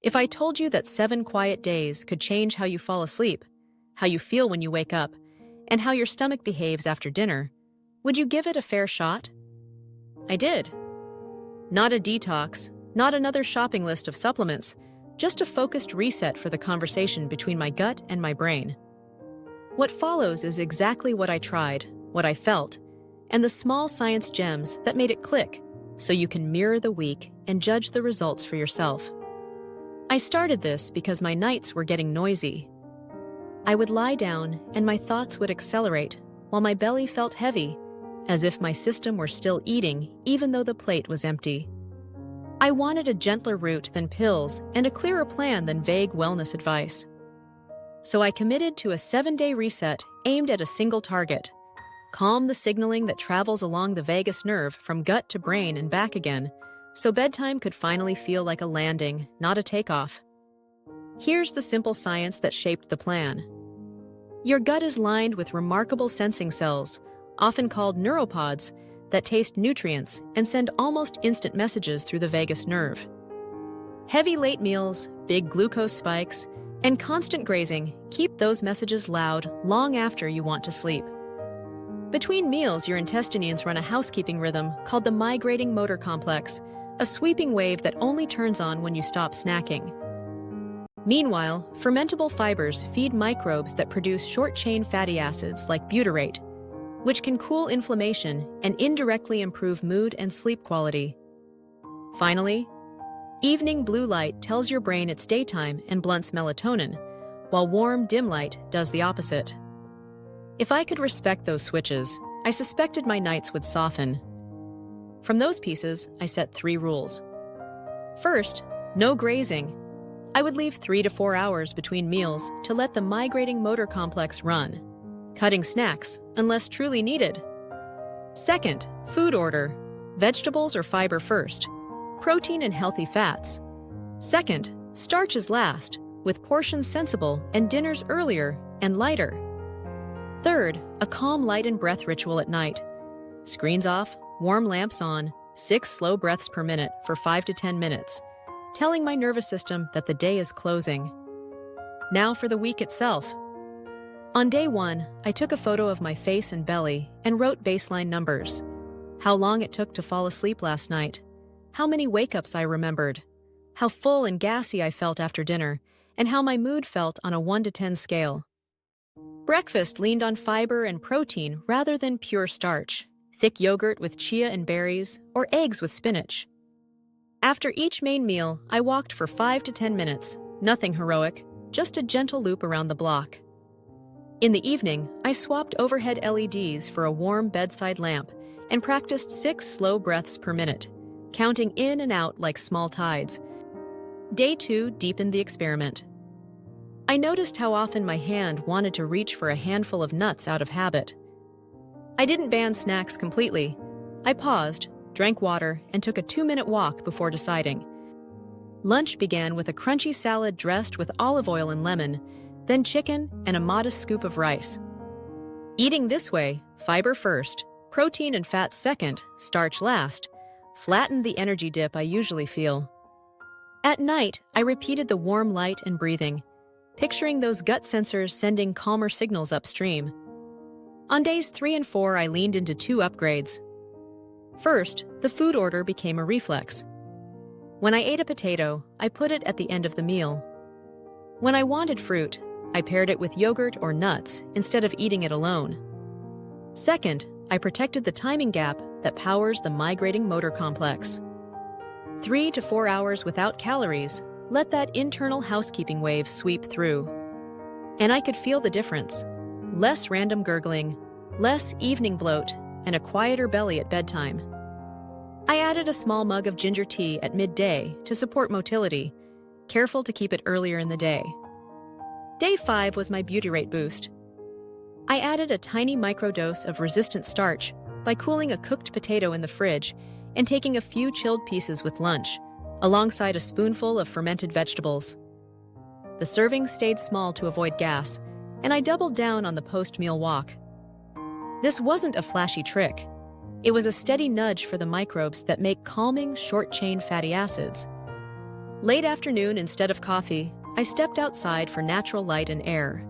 If I told you that 7 quiet days could change how you fall asleep, how you feel when you wake up, and how your stomach behaves after dinner, would you give it a fair shot? I did. Not a detox, not another shopping list of supplements, just a focused reset for the conversation between my gut and my brain. What follows is exactly what I tried, what I felt, and the small science gems that made it click, so you can mirror the week and judge the results for yourself. I started this because my nights were getting noisy. I would lie down and my thoughts would accelerate while my belly felt heavy, as if my system were still eating even though the plate was empty. I wanted a gentler route than pills and a clearer plan than vague wellness advice. So I committed to a 7-day reset aimed at a single target: calm the signaling that travels along the vagus nerve from gut to brain and back again, so bedtime could finally feel like a landing, not a takeoff. Here's the simple science that shaped the plan. Your gut is lined with remarkable sensing cells, often called neuropods, that taste nutrients and send almost instant messages through the vagus nerve. Heavy late meals, big glucose spikes, and constant grazing keep those messages loud long after you want to sleep. Between meals, your intestines run a housekeeping rhythm called the Migrating Motor Complex, a sweeping wave that only turns on when you stop snacking. Meanwhile, fermentable fibers feed microbes that produce short-chain fatty acids like butyrate, which can cool inflammation and indirectly improve mood and sleep quality. Finally, evening blue light tells your brain it's daytime and blunts melatonin, while warm dim light does the opposite. If I could respect those switches, I suspected my nights would soften. From those pieces, I set 3 rules. First, no grazing. I would leave 3 to 4 hours between meals to let the migrating motor complex run, cutting snacks unless truly needed. Second, food order. Vegetables or fiber first, protein and healthy fats. Second, starches last, with portions sensible and dinners earlier and lighter. Third, a calm light and breath ritual at night. Screens off, warm lamps on, 6 slow breaths per minute for 5 to 10 minutes, telling my nervous system that the day is closing. Now for the week itself. On day 1, I took a photo of my face and belly and wrote baseline numbers. How long it took to fall asleep last night, how many wake-ups I remembered, how full and gassy I felt after dinner, and how my mood felt on a 1 to 10 scale. Breakfast leaned on fiber and protein rather than pure starch, thick yogurt with chia and berries, or eggs with spinach. After each main meal, I walked for 5 to 10 minutes, nothing heroic, just a gentle loop around the block. In the evening, I swapped overhead LEDs for a warm bedside lamp and practiced 6 slow breaths per minute, counting in and out like small tides. Day 2 deepened the experiment. I noticed how often my hand wanted to reach for a handful of nuts out of habit. I didn't ban snacks completely. I paused, drank water, and took a 2-minute walk before deciding. Lunch began with a crunchy salad dressed with olive oil and lemon, then chicken and a modest scoop of rice. Eating this way, fiber first, protein and fat second, starch last, flattened the energy dip I usually feel. At night, I repeated the warm light and breathing, picturing those gut sensors sending calmer signals upstream. On days 3 and 4, I leaned into 2 upgrades. First, the food order became a reflex. When I ate a potato, I put it at the end of the meal. When I wanted fruit, I paired it with yogurt or nuts instead of eating it alone. Second, I protected the timing gap that powers the migrating motor complex. 3 to 4 hours without calories, let that internal housekeeping wave sweep through. And I could feel the difference. Less random gurgling, less evening bloat, and a quieter belly at bedtime. I added a small mug of ginger tea at midday to support motility, careful to keep it earlier in the day. Day 5 was my butyrate boost. I added a tiny microdose of resistant-starch by cooling a cooked potato in the fridge and taking a few chilled pieces with lunch, alongside a spoonful of fermented vegetables. The serving stayed small to avoid gas, and I doubled down on the post-meal walk. This wasn't a flashy trick. It was a steady nudge for the microbes that make calming, short-chain fatty acids. Late afternoon, instead of coffee, I stepped outside for natural light and air.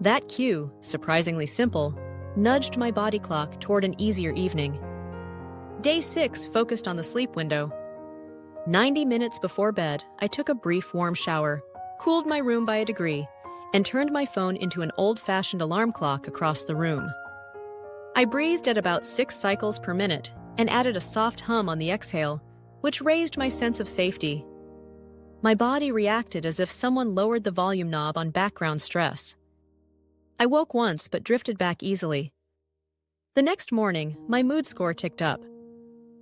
That cue, surprisingly simple, nudged my body clock toward an easier evening. Day 6 focused on the sleep window. 90 minutes before bed, I took a brief warm shower, cooled my room by a degree, and turned my phone into an old-fashioned alarm clock across the room. I breathed at about 6 cycles per minute and added a soft hum on the exhale, which raised my sense of safety. My body reacted as if someone lowered the volume knob on background stress. I woke once but drifted back easily. The next morning, my mood score ticked up.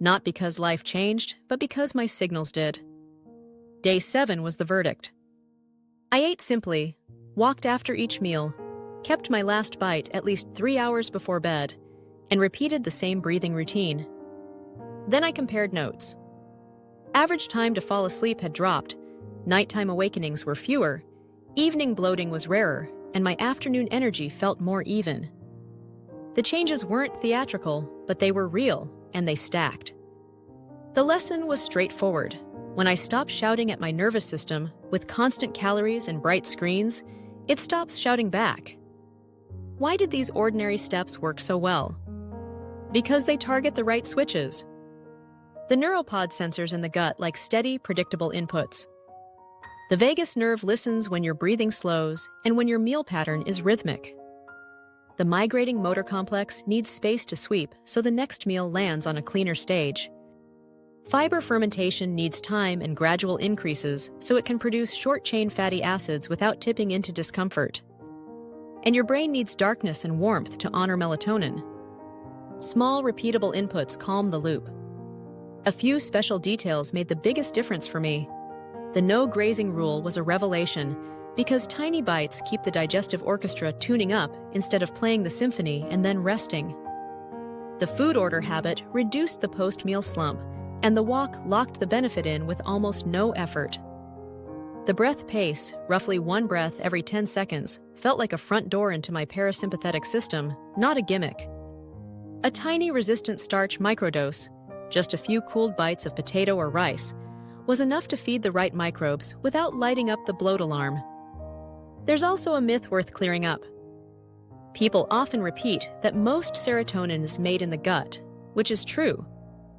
Not because life changed, but because my signals did. Day 7 was the verdict. I ate simply, walked after each meal, kept my last bite at least 3 hours before bed, and repeated the same breathing routine. Then I compared notes. Average time to fall asleep had dropped, nighttime awakenings were fewer, evening bloating was rarer, and my afternoon energy felt more even. The changes weren't theatrical, but they were real, and they stacked. The lesson was straightforward. When I stopped shouting at my nervous system with constant calories and bright screens, it stops shouting back. Why did these ordinary steps work so well? Because they target the right switches. The neuropod sensors in the gut like steady, predictable inputs. The vagus nerve listens when your breathing slows and when your meal pattern is rhythmic. The migrating motor complex needs space to sweep so the next meal lands on a cleaner stage. Fiber fermentation needs time and gradual increases so it can produce short-chain fatty acids without tipping into discomfort. And your brain needs darkness and warmth to honor melatonin. Small, repeatable inputs calm the loop. A few special details made the biggest difference for me. The no grazing rule was a revelation because tiny bites keep the digestive orchestra tuning up instead of playing the symphony and then resting. The food order habit reduced the post-meal slump, and the walk locked the benefit in with almost no effort. The breath pace, roughly 1 breath every 10 seconds, felt like a front door into my parasympathetic system, not a gimmick. A tiny resistant-starch microdose, just a few cooled bites of potato or rice, was enough to feed the right microbes without lighting up the bloat alarm. There's also a myth worth clearing up. People often repeat that most serotonin is made in the gut, which is true,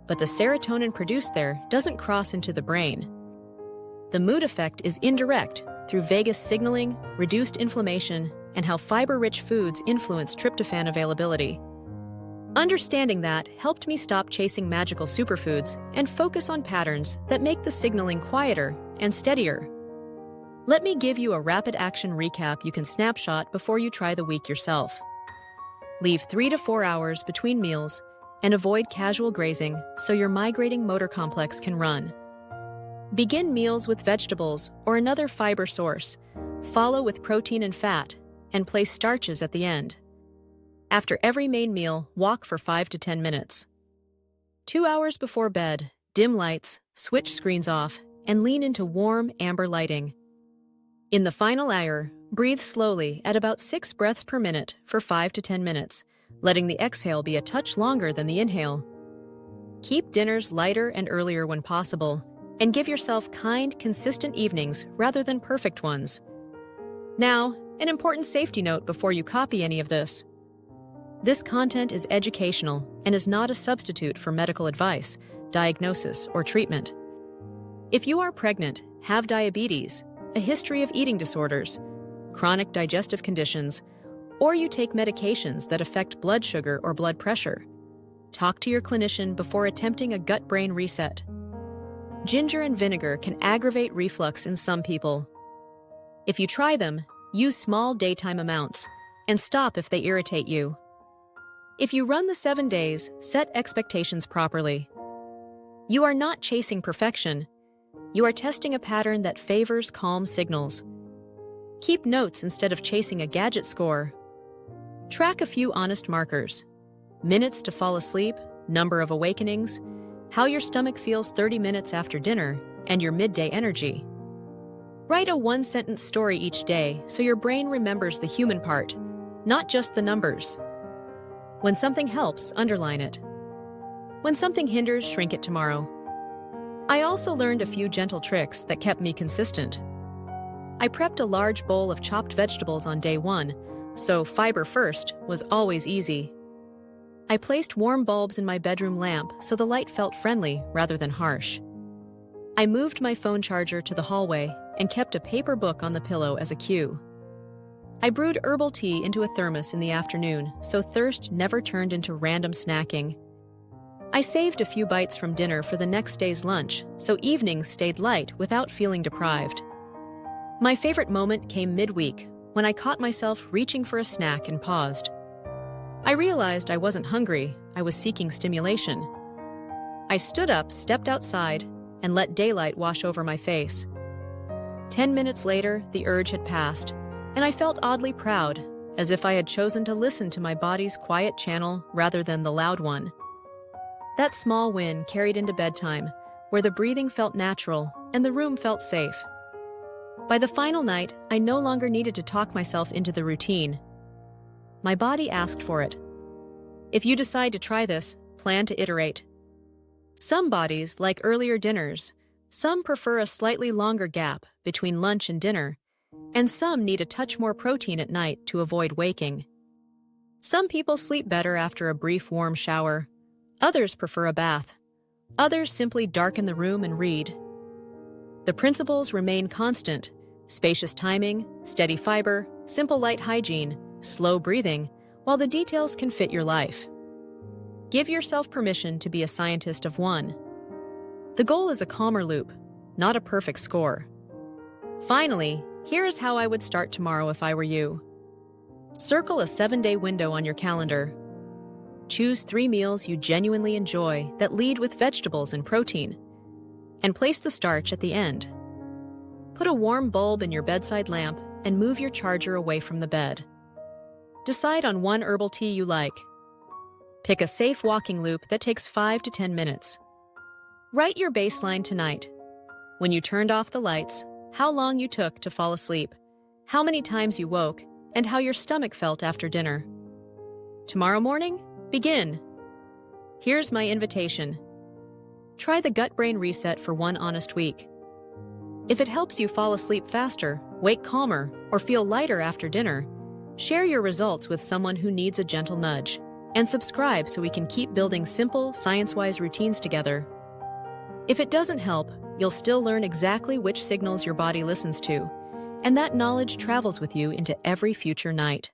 but the serotonin produced there doesn't cross into the brain. The mood effect is indirect through vagus signaling, reduced inflammation, and how fiber-rich foods influence tryptophan availability. Understanding that helped me stop chasing magical superfoods and focus on patterns that make the signaling quieter and steadier. Let me give you a rapid action recap you can snapshot before you try the week yourself. Leave 3 to 4 hours between meals and avoid casual grazing so your migrating motor complex can run. Begin meals with vegetables or another fiber source. Follow with protein and fat, and place starches at the end. After every main meal, walk for 5 to 10 minutes. 2 hours before bed, dim lights, switch screens off, and lean into warm, amber lighting. In the final hour, breathe slowly at about 6 breaths per minute for 5 to 10 minutes, letting the exhale be a touch longer than the inhale. Keep dinners lighter and earlier when possible, and give yourself kind, consistent evenings rather than perfect ones. Now, an important safety note before you copy any of this. This content is educational and is not a substitute for medical advice, diagnosis, or treatment. If you are pregnant, have diabetes, a history of eating disorders, chronic digestive conditions, or you take medications that affect blood sugar or blood pressure, talk to your clinician before attempting a gut-brain reset. Ginger and vinegar can aggravate reflux in some people. If you try them, use small daytime amounts and stop if they irritate you. If you run the 7 days, set expectations properly. You are not chasing perfection. You are testing a pattern that favors calm signals. Keep notes instead of chasing a gadget score. Track a few honest markers: minutes to fall asleep, number of awakenings, how your stomach feels 30 minutes after dinner, and your midday energy. Write a 1-sentence story each day so your brain remembers the human part, not just the numbers. When something helps, underline it. When something hinders, shrink it tomorrow. I also learned a few gentle tricks that kept me consistent. I prepped a large bowl of chopped vegetables on day 1, so fiber first was always easy. I placed warm bulbs in my bedroom lamp so the light felt friendly rather than harsh. I moved my phone charger to the hallway and kept a paper book on the pillow as a cue. I brewed herbal tea into a thermos in the afternoon so thirst never turned into random snacking. I saved a few bites from dinner for the next day's lunch so evenings stayed light without feeling deprived. My favorite moment came midweek when I caught myself reaching for a snack and paused. I realized I wasn't hungry, I was seeking stimulation. I stood up, stepped outside, and let daylight wash over my face. 10 minutes later, the urge had passed, and I felt oddly proud, as if I had chosen to listen to my body's quiet channel rather than the loud one. That small win carried into bedtime, where the breathing felt natural and the room felt safe. By the final night, I no longer needed to talk myself into the routine. My body asked for it. If you decide to try this, plan to iterate. Some bodies like earlier dinners, some prefer a slightly longer gap between lunch and dinner, and some need a touch more protein at night to avoid waking. Some people sleep better after a brief warm shower. Others prefer a bath. Others simply darken the room and read. The principles remain constant: spacious timing, steady fiber, simple light hygiene, slow breathing, while the details can fit your life. Give yourself permission to be a scientist of one. The goal is a calmer loop, not a perfect score. Finally, here is how I would start tomorrow if I were you. Circle a 7-day window on your calendar. Choose 3 meals you genuinely enjoy that lead with vegetables and protein, and place the starch at the end. Put a warm bulb in your bedside lamp and move your charger away from the bed. Decide on one herbal tea you like. Pick a safe walking loop that takes 5 to 10 minutes. Write your baseline tonight. When you turned off the lights, how long you took to fall asleep, how many times you woke, and how your stomach felt after dinner. Tomorrow morning, begin. Here's my invitation. Try the gut-brain reset for 1 honest week. If it helps you fall asleep faster, wake calmer, or feel lighter after dinner, share your results with someone who needs a gentle nudge. And subscribe so we can keep building simple, science-wise routines together. If it doesn't help, you'll still learn exactly which signals your body listens to, and that knowledge travels with you into every future night.